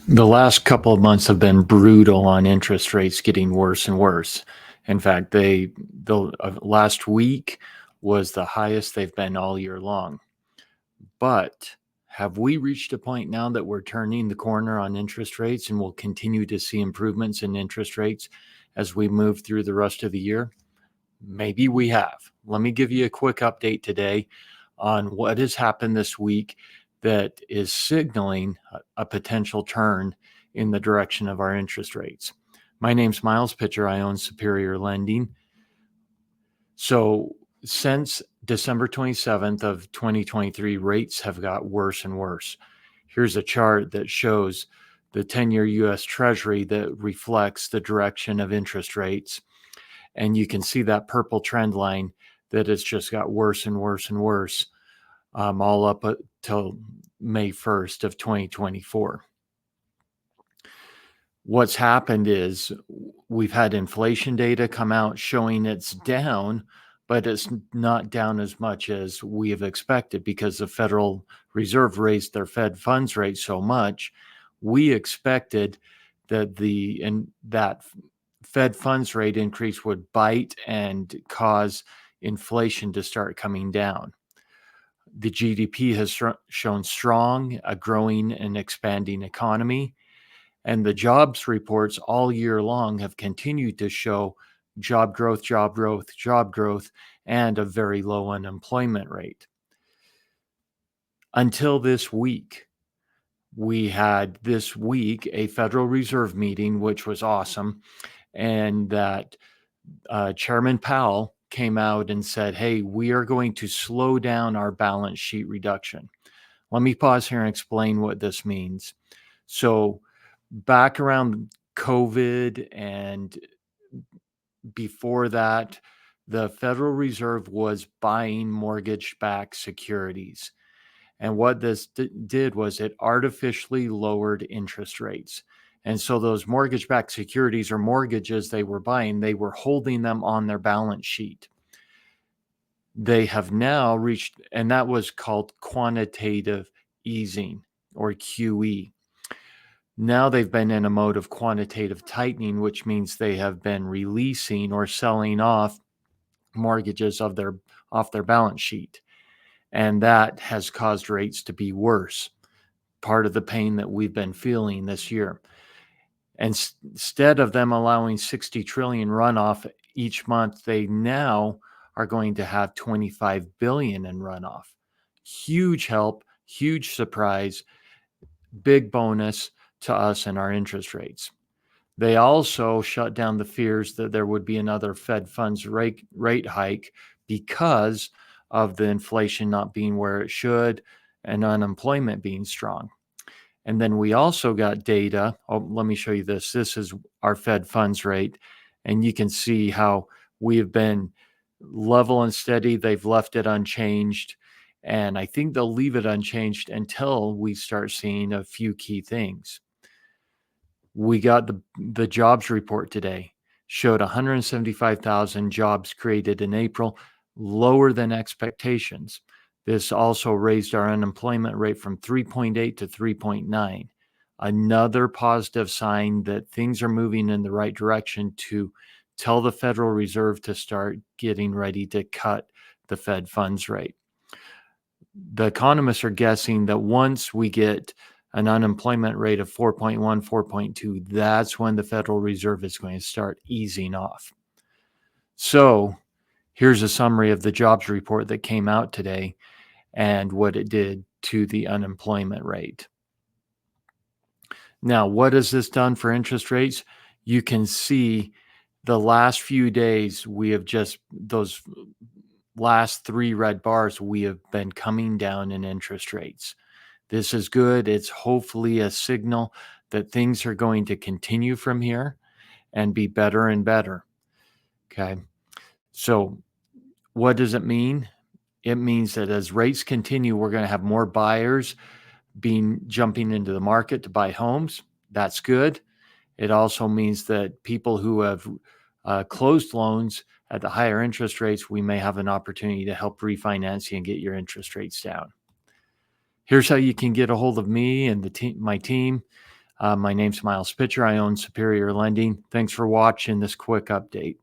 The last couple of months have been brutal on interest rates getting worse and worse. In fact, the last week was the highest they've been all year long. But have we reached a point now that we're turning the corner on interest rates and we'll continue to see improvements in interest rates as we move through the rest of the year? Maybe we have. Let me give you a quick update today on what has happened this week that is signaling a potential turn in the direction of our interest rates. My name's Miles Pitcher. I own Superior Lending. So since December 27th of 2023, rates have got worse and worse. Here's a chart that shows the 10-year U.S. Treasury that reflects the direction of interest rates. And you can see that purple trend line that has just got worse and worse and worse, all up till May 1st of 2024. What's happened is we've had inflation data come out showing it's down, but it's not down as much as we have expected because the Federal Reserve raised their Fed funds rate so much. We expected that that Fed funds rate increase would bite and cause inflation to start coming down. The GDP has shown strong, a growing and expanding economy, and the jobs reports all year long have continued to show job growth, job growth, job growth, and a very low unemployment rate. Until this week. We had this week a Federal Reserve meeting, which was awesome, and that Chairman Powell came out and said, hey, we are going to slow down our balance sheet reduction. Let me pause here and explain what this means. So back around COVID and before that, the Federal Reserve was buying mortgage-backed securities. And what this did was it artificially lowered interest rates. And so those mortgage-backed securities or mortgages they were buying, they were holding them on their balance sheet. They have now reached, and that was called quantitative easing or QE. Now they've been in a mode of quantitative tightening, which means they have been releasing or selling off mortgages off their balance sheet. And that has caused rates to be worse, part of the pain that we've been feeling this year. And instead of them allowing 60 trillion runoff each month, they now are going to have 25 billion in runoff. Huge help, huge surprise, big bonus to us and our interest rates. They also shut down the fears that there would be another Fed funds rate hike because of the inflation not being where it should and unemployment being strong. And then we also got data. Oh, let me show you this. This is our Fed funds rate. And you can see how we have been level and steady. They've left it unchanged. And I think they'll leave it unchanged until we start seeing a few key things. We got the jobs report today, showed 175,000 jobs created in April, lower than expectations. This also raised our unemployment rate from 3.8 to 3.9. Another positive sign that things are moving in the right direction to tell the Federal Reserve to start getting ready to cut the Fed funds rate. The economists are guessing that once we get an unemployment rate of 4.1, 4.2, that's when the Federal Reserve is going to start easing off. So here's a summary of the jobs report that came out today and what it did to the unemployment rate. Now, what has this done for interest rates? You can see the last few days, we have just, those last three red bars, we have been coming down in interest rates. This is good. It's hopefully a signal that things are going to continue from here and be better and better. Okay. So what does it mean? It means that as rates continue, we're going to have more buyers jumping into the market to buy homes. That's good. It also means that people who have closed loans at the higher interest rates, we may have an opportunity to help refinance you and get your interest rates down. Here's how you can get a hold of me and my team. My name's Miles Pitcher. I own Superior Lending. Thanks for watching this quick update.